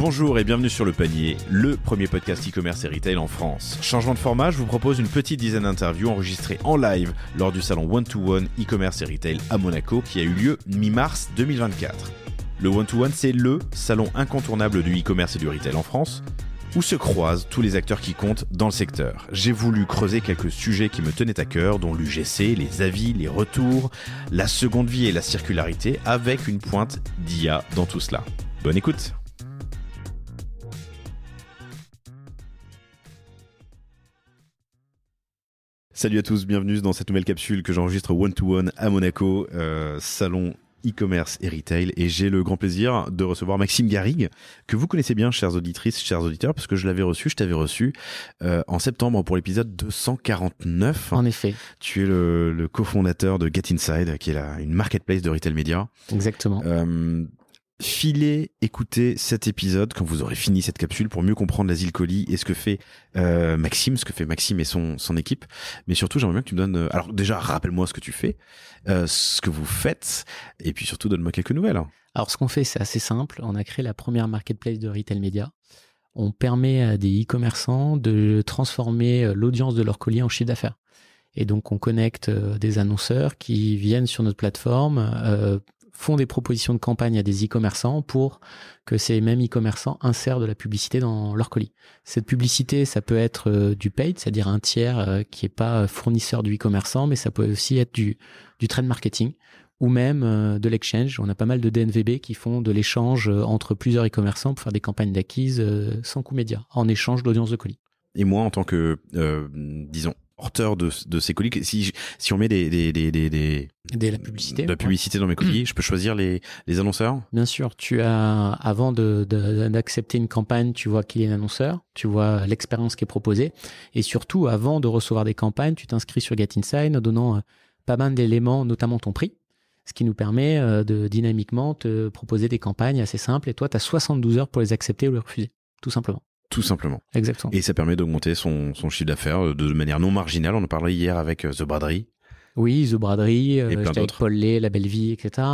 Bonjour et bienvenue sur Le Panier, le premier podcast e-commerce et retail en France. Changement de format, je vous propose une petite dizaine d'interviews enregistrées en live lors du salon One-to-One e-commerce et retail à Monaco qui a eu lieu mi-mars 2024. Le One-to-One, c'est le salon incontournable du e-commerce et du retail en France, où se croisent tous les acteurs qui comptent dans le secteur. J'ai voulu creuser quelques sujets qui me tenaient à cœur, dont l'UGC, les avis, les retours, la seconde vie et la circularité, avec une pointe d'IA dans tout cela. Bonne écoute! Salut à tous, bienvenue dans cette nouvelle capsule que j'enregistre One-to-One à Monaco, salon e-commerce et retail, et j'ai le grand plaisir de recevoir Maxime Garrigue, que vous connaissez bien, chères auditrices, chers auditeurs, parce que je t'avais reçu en septembre pour l'épisode 249. En effet. Tu es le cofondateur de Get Inside, qui est une marketplace de retail média. Exactement. Filez, écoutez cet épisode quand vous aurez fini cette capsule pour mieux comprendre l'Asile Colis et ce que fait Maxime et son équipe. Mais surtout, j'aimerais bien que tu me donnes... Alors déjà, rappelle-moi ce que tu fais, ce que vous faites, et puis surtout, donne-moi quelques nouvelles. Alors, ce qu'on fait, c'est assez simple. On a créé la première marketplace de retail média. On permet à des e-commerçants de transformer l'audience de leur colis en chiffre d'affaires. Et donc, on connecte des annonceurs qui viennent sur notre plateforme, font des propositions de campagne à des e-commerçants pour que ces mêmes e-commerçants insèrent de la publicité dans leur colis. Cette publicité, ça peut être du paid, c'est-à-dire un tiers qui est pas fournisseur du e-commerçant, mais ça peut aussi être du trade marketing ou même de l'exchange. On a pas mal de DNVB qui font de l'échange entre plusieurs e-commerçants pour faire des campagnes d'acquise sans coût média, en échange d'audience de colis. Et moi, en tant que, disons, porteur de ces colis, si on met de la publicité, de la publicité dans mes colis, je peux choisir les annonceurs? Bien sûr, avant d'accepter une campagne, tu vois qu'il y a un annonceur, tu vois l'expérience qui est proposée, et surtout, avant de recevoir des campagnes, tu t'inscris sur Get Inside en donnant pas mal d'éléments, notamment ton prix, ce qui nous permet de dynamiquement te proposer des campagnes assez simples, et toi, tu as 72 heures pour les accepter ou les refuser, tout simplement. Tout simplement. Exactement. Et ça permet d'augmenter son chiffre d'affaires de manière non marginale. On en parlait hier avec The Braderie. Oui, The Braderie, j'étais avec Paul Lay, La Belle Vie, etc.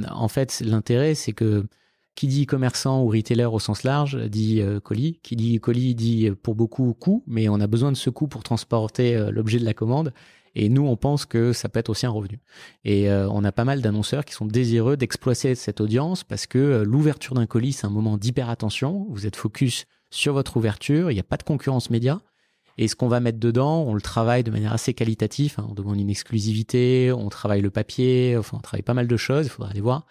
En fait, l'intérêt, c'est que qui dit e-commerçant ou retailer au sens large dit colis. Qui dit colis dit pour beaucoup coût, mais on a besoin de ce coût pour transporter l'objet de la commande. Et nous, on pense que ça peut être aussi un revenu. Et on a pas mal d'annonceurs qui sont désireux d'exploiter cette audience parce que l'ouverture d'un colis, c'est un moment d'hyper attention. Vous êtes focus sur votre ouverture, il n'y a pas de concurrence média. Et ce qu'on va mettre dedans, on le travaille de manière assez qualitative. On demande une exclusivité, on travaille le papier, on travaille pas mal de choses, il faudra aller voir.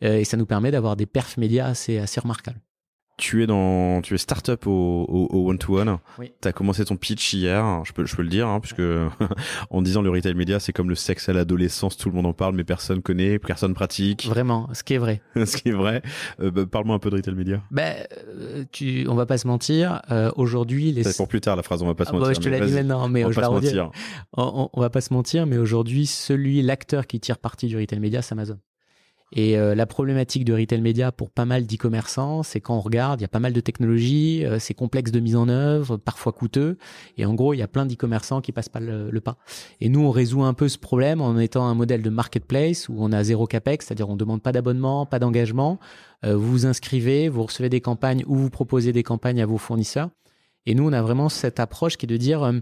Et ça nous permet d'avoir des perfs médias assez remarquables. Tu es startup au One-to-One. Oui. Tu as commencé ton pitch hier, je peux le dire, puisque en disant le retail média, c'est comme le sexe à l'adolescence, tout le monde en parle, mais personne connaît, personne pratique. Vraiment, ce qui est vrai. Ce qui est vrai. Parle-moi un peu de retail média. On va pas se mentir. Aujourd'hui, c'est pour plus tard la phrase, on va pas se mentir. Je te l'ai dit maintenant, mais je la redis. On va pas se mentir, mais aujourd'hui, l'acteur qui tire parti du retail média, c'est Amazon. Et la problématique de retail média pour pas mal d'e-commerçants, c'est quand on regarde, il y a pas mal de technologies, c'est complexe de mise en œuvre, parfois coûteux, et en gros, il y a plein d'e-commerçants qui passent pas le pas. Et nous, on résout un peu ce problème en étant un modèle de marketplace où on a zéro capex, c'est-à-dire on demande pas d'abonnement, pas d'engagement, vous vous inscrivez, vous recevez des campagnes ou vous proposez des campagnes à vos fournisseurs. Et nous, on a vraiment cette approche qui est de dire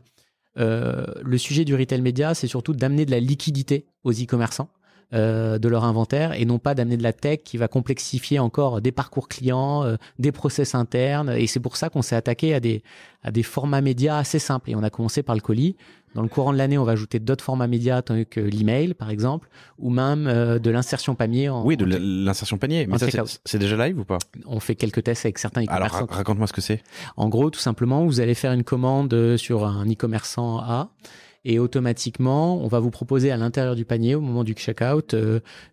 le sujet du retail média, c'est surtout d'amener de la liquidité aux e-commerçants. De leur inventaire et non pas d'amener de la tech qui va complexifier encore des parcours clients, des process internes, et c'est pour ça qu'on s'est attaqué à des formats médias assez simples et on a commencé par le colis. Dans le courant de l'année, on va ajouter d'autres formats médias tels que l'email par exemple ou même de l'insertion panier. L'insertion panier, mais ça c'est déjà live ou pas? On fait quelques tests avec certains e-commerçants. Alors raconte-moi ce que c'est. En gros, tout simplement, vous allez faire une commande sur un e-commerçant A. Et automatiquement, on va vous proposer à l'intérieur du panier, au moment du checkout,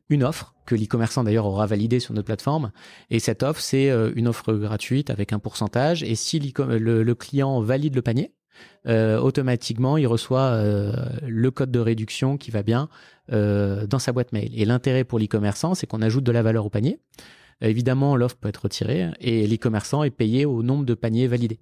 une offre que l'e-commerçant d'ailleurs aura validée sur notre plateforme. Et cette offre, c'est une offre gratuite avec un pourcentage. Et si le client valide le panier, automatiquement, il reçoit le code de réduction qui va bien dans sa boîte mail. Et l'intérêt pour l'e-commerçant, c'est qu'on ajoute de la valeur au panier. Évidemment, l'offre peut être retirée et l'e-commerçant est payé au nombre de paniers validés.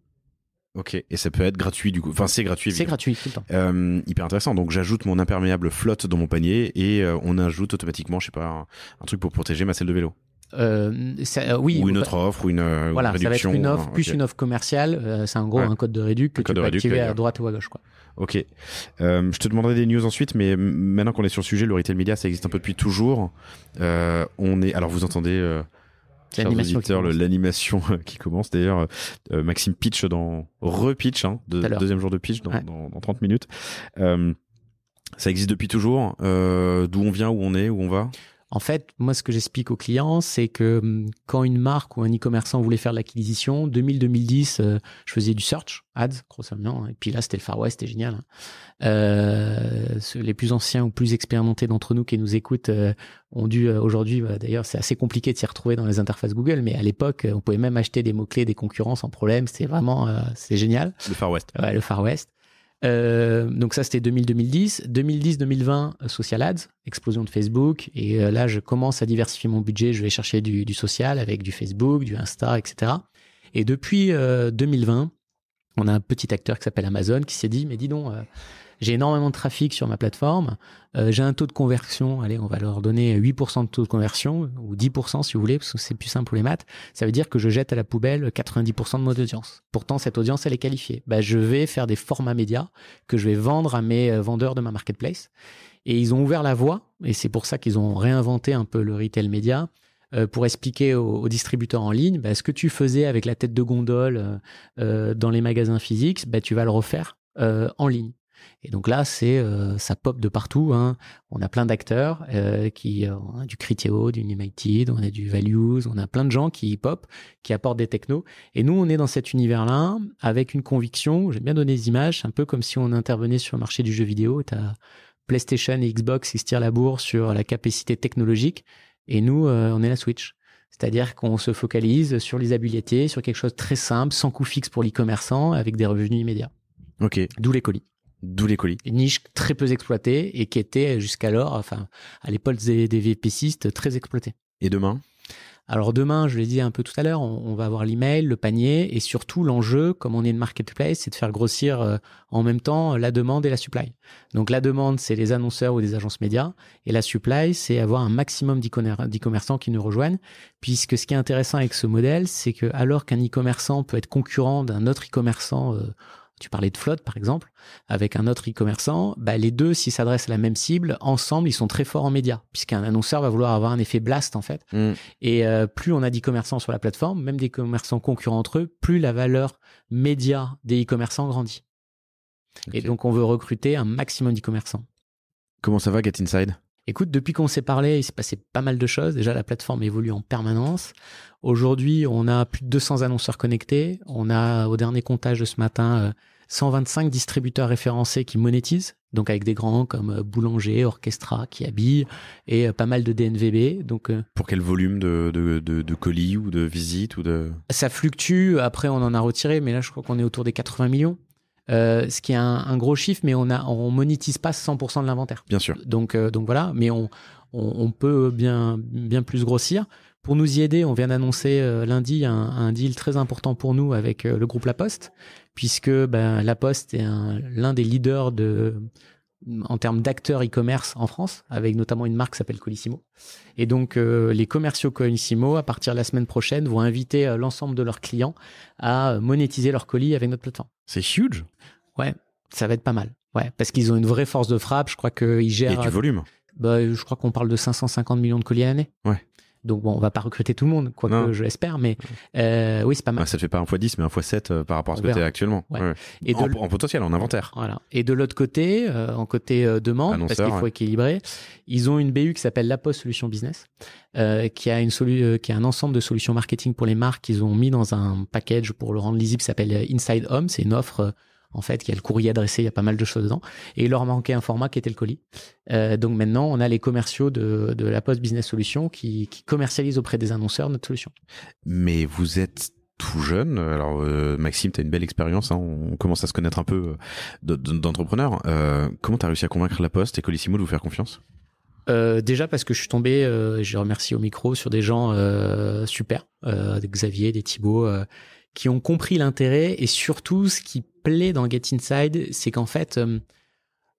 Ok, et ça peut être gratuit du coup. Enfin, c'est gratuit. C'est gratuit tout le temps. Hyper intéressant. Donc, j'ajoute mon imperméable flotte dans mon panier et on ajoute automatiquement, je sais pas, un truc pour protéger ma selle de vélo. Oui. Ou une autre offre, ou une voilà, réduction. Ça va être une offre, plus une offre commerciale. C'est en gros un code de réduc que tu peux activer à droite ou à gauche, quoi. Ok. Je te demanderai des news ensuite, mais maintenant qu'on est sur le sujet, le retail media, ça existe un peu depuis toujours. Alors vous entendez... l'animation qui commence. D'ailleurs, Maxime pitch repitch, deuxième jour de pitch dans 30 minutes. Ça existe depuis toujours. D'où on vient, où on est, où on va? En fait, moi, ce que j'explique aux clients, c'est que quand une marque ou un e-commerçant voulait faire de l'acquisition, 2000-2010, je faisais du search, ads, grossièrement. Et puis là, c'était le Far West, c'était génial. Les plus anciens ou plus expérimentés d'entre nous qui nous écoutent ont dû aujourd'hui, d'ailleurs, c'est assez compliqué de s'y retrouver dans les interfaces Google, mais à l'époque, on pouvait même acheter des mots-clés, des concurrents sans problème. C'était vraiment, c'est génial. Le Far West. Ouais, le Far West. Donc ça, c'était 2000-2010. 2010-2020, social ads, explosion de Facebook. Et là, je commence à diversifier mon budget. Je vais chercher du social avec du Facebook, du Insta, etc. Et depuis 2020, on a un petit acteur qui s'appelle Amazon qui s'est dit, mais dis donc, j'ai énormément de trafic sur ma plateforme. J'ai un taux de conversion. Allez, on va leur donner 8% de taux de conversion ou 10% si vous voulez, parce que c'est plus simple pour les maths. Ça veut dire que je jette à la poubelle 90% de mon audience. Pourtant, cette audience, elle est qualifiée. Je vais faire des formats médias que je vais vendre à mes vendeurs de ma marketplace. Et ils ont ouvert la voie. Et c'est pour ça qu'ils ont réinventé un peu le retail média pour expliquer aux distributeurs en ligne, ce que tu faisais avec la tête de gondole dans les magasins physiques, tu vas le refaire en ligne. Et donc là, ça pop de partout. On a plein d'acteurs on a du Criteo, du United, on a du Values, on a plein de gens qui pop, qui apportent des technos. Et nous, on est dans cet univers-là avec une conviction. J'aime bien donner des images. C'est un peu comme si on intervenait sur le marché du jeu vidéo. T'as PlayStation et Xbox qui se tirent la bourre sur la capacité technologique. Et nous, on est la Switch. C'est-à-dire qu'on se focalise sur l'usabilité, sur quelque chose de très simple, sans coût fixe pour l'e-commerçant, avec des revenus immédiats. Ok. D'où les colis. Une niche très peu exploitée et qui était jusqu'alors, à l'époque des VPCistes, très exploitée. Et demain ? Alors demain, je l'ai dit un peu tout à l'heure, on va avoir l'email, le panier et surtout l'enjeu, comme on est une marketplace, c'est de faire grossir en même temps la demande et la supply. Donc la demande, c'est les annonceurs ou des agences médias et la supply, c'est avoir un maximum d'e-commerçants qui nous rejoignent, puisque ce qui est intéressant avec ce modèle, c'est que alors qu'un e-commerçant peut être concurrent d'un autre e-commerçant, tu parlais de Flotte, par exemple, avec un autre e-commerçant, les deux, s'ils s'adressent à la même cible, ensemble, ils sont très forts en médias, puisqu'un annonceur va vouloir avoir un effet blast, en fait. Et plus on a d'e-commerçants sur la plateforme, même des e-commerçants concurrents entre eux, plus la valeur média des e-commerçants grandit. Okay. Et donc, on veut recruter un maximum d'e-commerçants. Comment ça va, Get Inside ? Écoute, depuis qu'on s'est parlé, il s'est passé pas mal de choses. Déjà, la plateforme évolue en permanence. Aujourd'hui, on a plus de 200 annonceurs connectés. On a, au dernier comptage de ce matin, 125 distributeurs référencés qui monétisent, donc avec des grands comme Boulanger, Orchestra qui habillent et pas mal de DNVB. Donc, pour quel volume de colis ou de visites ou de... Ça fluctue. Après, on en a retiré, mais là, je crois qu'on est autour des 80 millions. Ce qui est un gros chiffre, mais on monétise pas 100% de l'inventaire. Bien sûr. Donc voilà, mais on peut bien plus grossir. Pour nous y aider, on vient d'annoncer lundi un deal très important pour nous avec le groupe La Poste, puisque La Poste est l'un des leaders en termes d'acteurs e-commerce en France, avec notamment une marque qui s'appelle Colissimo. Et donc, les commerciaux Colissimo, à partir de la semaine prochaine, vont inviter l'ensemble de leurs clients à monétiser leurs colis avec notre plateforme. C'est huge. Ouais, ça va être pas mal. Ouais, parce qu'ils ont une vraie force de frappe. Je crois qu'ils gèrent... Et du volume. Je crois qu'on parle de 550 millions de colis à l'année. Ouais. Donc bon, on va pas recruter tout le monde, quoique je l'espère, mais oui, c'est pas mal. Ça te fait pas 1 x 10, mais 1 x 7 par rapport à ce que tu es actuellement. Ouais. Ouais. Et en potentiel, en inventaire. Voilà. Et de l'autre côté, en côté demande, annonceur, parce qu'il faut équilibrer, ils ont une BU qui s'appelle La Poste Solutions Business, qui a un ensemble de solutions marketing pour les marques qu'ils ont mis dans un package pour le rendre lisible qui s'appelle Inside Home. C'est une offre en fait, qui a le courrier adressé, il y a pas mal de choses dedans. Et il leur manquait un format qui était le colis. Donc maintenant, on a les commerciaux de La Poste Business Solutions qui commercialisent auprès des annonceurs notre solution. Mais vous êtes tout jeune. Alors, Maxime, tu as une belle expérience. On commence à se connaître un peu d'entrepreneurs. Comment tu as réussi à convaincre La Poste et Colissimo de vous faire confiance ? Déjà parce que je suis tombé, je remercie au micro, sur des gens super, des Xavier, des Thibaut, qui ont compris l'intérêt et surtout ce qui plaît dans Get Inside, c'est qu'en fait,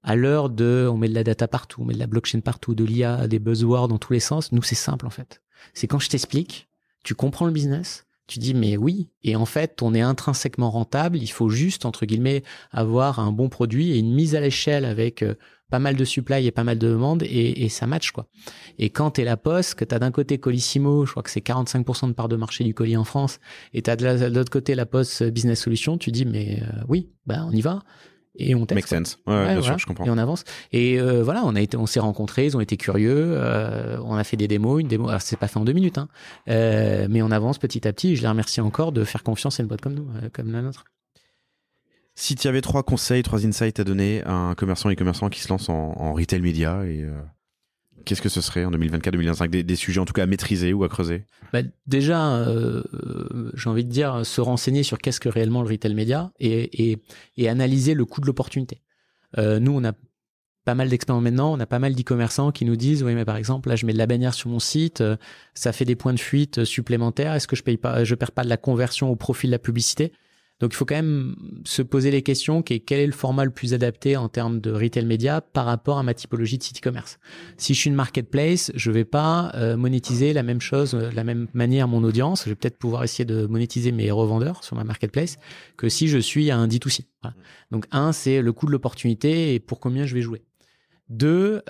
à l'heure on met de la data partout, on met de la blockchain partout, de l'IA, des buzzwords dans tous les sens. Nous, c'est simple en fait. C'est quand je t'explique, tu comprends le business, tu dis mais oui, et en fait, on est intrinsèquement rentable. Il faut juste entre guillemets avoir un bon produit et une mise à l'échelle avec pas mal de supply et pas mal de demandes et ça match quoi. Et quand t'es la Poste, que t'as d'un côté Colissimo, je crois que c'est 45% de part de marché du colis en France, et t'as de l'autre côté la Poste Business Solutions, tu dis mais oui, on y va. Et on teste. Make sense. Ouais, bien sûr, je comprends. Et on avance. Et voilà, on s'est rencontrés, ils ont été curieux, on a fait des démos, alors c'est pas fait en 2 minutes, hein, mais on avance petit à petit. Et je les remercie encore de faire confiance à une boîte comme nous, comme la nôtre. Si tu avais 3 conseils, 3 insights à donner à un commerçant et commerçant qui se lance en retail média, et qu'est-ce que ce serait en 2024-2025, des sujets en tout cas à maîtriser ou à creuser? Déjà, j'ai envie de dire se renseigner sur qu'est-ce que réellement le retail média et analyser le coût de l'opportunité. Nous, on a pas mal d'expériences maintenant, on a pas mal d'e-commerçants qui nous disent oui mais par exemple là je mets de la bannière sur mon site, ça fait des points de fuite supplémentaires, est-ce que je perds pas de la conversion au profit de la publicité? Donc il faut quand même se poser les questions quel est le format le plus adapté en termes de retail média par rapport à ma typologie de site e-commerce. Si je suis une marketplace, je vais pas monétiser la même chose, de la même manière mon audience. Je vais peut-être pouvoir essayer de monétiser mes revendeurs sur ma marketplace que si je suis un D2C. Voilà. Donc c'est le coût de l'opportunité et pour combien je vais jouer. 2,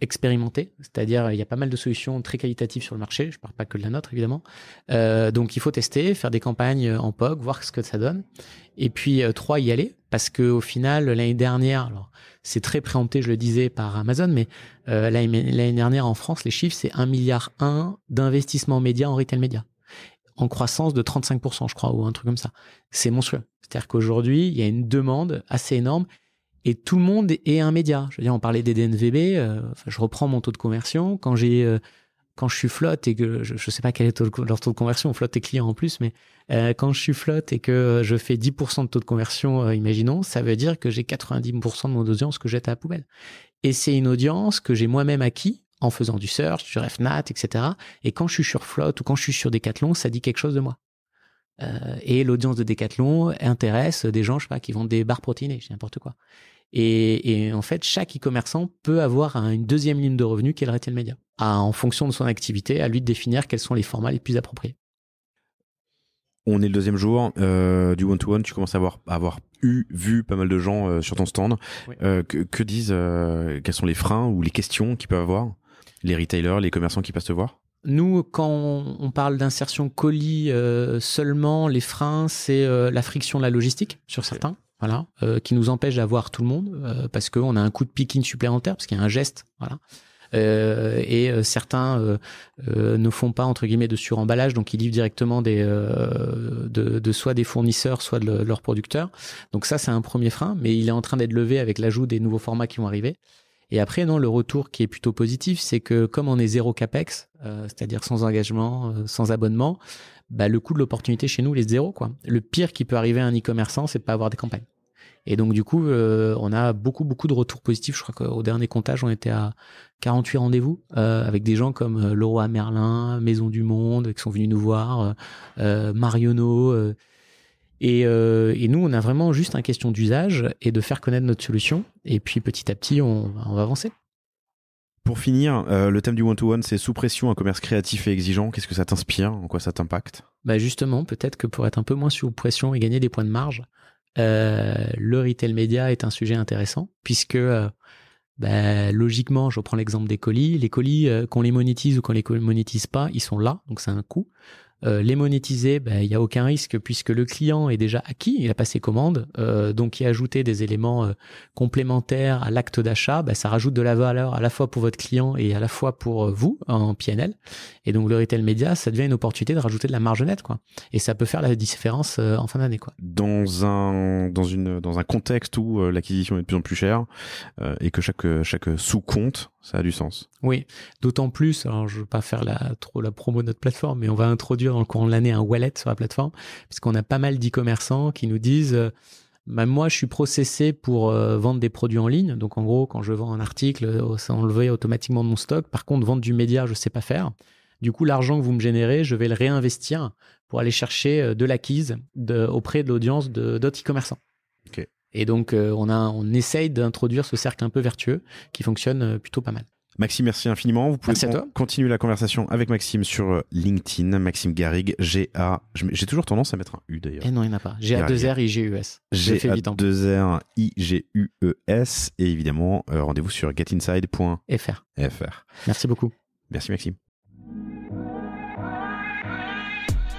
expérimenter, c'est-à-dire il y a pas mal de solutions très qualitatives sur le marché, je ne parle pas que de la nôtre évidemment, donc il faut tester, faire des campagnes en POC, voir ce que ça donne, et puis 3, y aller, parce qu'au final l'année dernière, alors c'est très préempté je le disais par Amazon, mais l'année dernière en France les chiffres c'est 1,1 milliard d'investissement média en retail média, en croissance de 35% je crois, ou un truc comme ça, c'est monstrueux, c'est-à-dire qu'aujourd'hui il y a une demande assez énorme. Et tout le monde est un média. Je veux dire, on parlait des DNVB. Je reprends mon taux de conversion. Quand je suis flotte et que je sais pas quel est leur taux de conversion, flotte et client en plus, mais quand je suis flotte et que je fais 10% de taux de conversion, imaginons, ça veut dire que j'ai 90% de mon audience que je jette à la poubelle. Et c'est une audience que j'ai moi-même acquis en faisant du search, du RefNat, etc. Et quand je suis sur flotte ou quand je suis sur Decathlon, ça dit quelque chose de moi. Et l'audience de Decathlon intéresse des gens, je sais pas, qui vendent des barres protéinées, je sais n'importe quoi. Et en fait, chaque e-commerçant peut avoir une deuxième ligne de revenus qui est le retail média. En fonction de son activité, à lui de définir quels sont les formats les plus appropriés. On est le 2e jour du one-to-one. Tu commences à avoir vu pas mal de gens sur ton stand. Oui. Que disent, quels sont les freins ou les questions qu'ils peuvent avoir, les retailers, les commerçants qui passent te voir? Nous, quand on parle d'insertion colis seulement, les freins, c'est la friction de la logistique sur certains. Voilà, qui nous empêche d'avoir tout le monde parce qu'on a un coût de picking supplémentaire parce qu'il y a un geste, voilà. Et certains ne font pas entre guillemets de suremballage, donc ils livrent directement de soit des fournisseurs, soit de leurs producteurs. Donc ça, c'est un premier frein, mais il est en train d'être levé avec l'ajout des nouveaux formats qui vont arriver. Et après, non, le retour qui est plutôt positif, c'est que comme on est zéro capex, c'est-à-dire sans engagement, sans abonnement, le coût de l'opportunité chez nous, il est zéro, quoi. Le pire qui peut arriver à un e-commerçant, c'est de pas avoir des campagnes. Et donc, du coup, on a beaucoup de retours positifs. Je crois qu'au dernier comptage, on était à 48 rendez-vous avec des gens comme Leroy Merlin, Maison du Monde, qui sont venus nous voir, Marionneau. Et nous, on a vraiment juste une question d'usage et de faire connaître notre solution. Et puis, petit à petit, on va avancer. Pour finir, le thème du one-to-one, c'est sous pression, un commerce créatif et exigeant. Qu'est-ce que ça t'inspire? En quoi ça t'impacte? Justement, peut-être que pour être un peu moins sous pression et gagner des points de marge, le retail média est un sujet intéressant puisque logiquement, je prends l'exemple des colis. Les colis, qu'on les monétise ou qu'on les monétise pas, ils sont là, donc c'est un coût. Les monétiser, il n'y a aucun risque puisque le client est déjà acquis, il a passé commande, donc y ajouter des éléments complémentaires à l'acte d'achat, ça rajoute de la valeur à la fois pour votre client et à la fois pour vous en PNL. Et donc le retail média, ça devient une opportunité de rajouter de la marge nette, quoi. Et ça peut faire la différence en fin d'année, quoi. Dans un contexte où l'acquisition est de plus en plus chère et que chaque sous compte, ça a du sens. Oui, d'autant plus, alors je veux pas faire trop la promo de notre plateforme, mais on va introduire dans le courant de l'année un wallet sur la plateforme, puisqu'on a pas mal d'e-commerçants qui nous disent moi je suis processé pour vendre des produits en ligne, donc en gros quand je vends un article, ça enlève automatiquement de mon stock. Par contre, vendre du média, je sais pas faire. Du coup, l'argent que vous me générez, je vais le réinvestir pour aller chercher de l'acquise auprès de l'audience d'autres e-commerçants. Ok. Et donc, on essaye d'introduire ce cercle un peu vertueux qui fonctionne plutôt pas mal. Maxime, merci infiniment. Vous pouvez continuer la conversation avec Maxime sur LinkedIn. Maxime Garrigue, G-A... J'ai toujours tendance à mettre un U d'ailleurs. Eh non, il n'y en a pas. G-A-2-R-I-G-U-S. G-A-2-R-I-G-U-E-S. Et évidemment, rendez-vous sur getinside.fr. Merci beaucoup. Merci Maxime.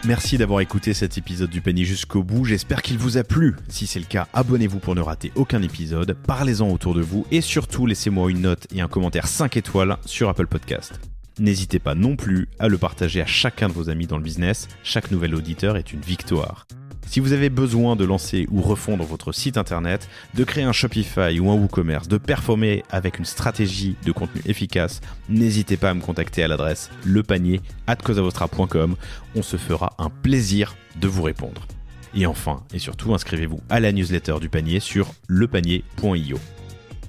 Merci d'avoir écouté cet épisode du Panier jusqu'au bout, j'espère qu'il vous a plu. Si c'est le cas, abonnez-vous pour ne rater aucun épisode, parlez-en autour de vous et surtout laissez-moi une note et un commentaire 5 étoiles sur Apple Podcast. N'hésitez pas non plus à le partager à chacun de vos amis dans le business, chaque nouvel auditeur est une victoire. Si vous avez besoin de lancer ou refondre votre site internet, de créer un Shopify ou un WooCommerce, de performer avec une stratégie de contenu efficace, n'hésitez pas à me contacter à l'adresse lepanier@causavostra.com. On se fera un plaisir de vous répondre. Et enfin, et surtout, inscrivez-vous à la newsletter du panier sur lepanier.io.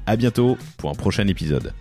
À bientôt pour un prochain épisode.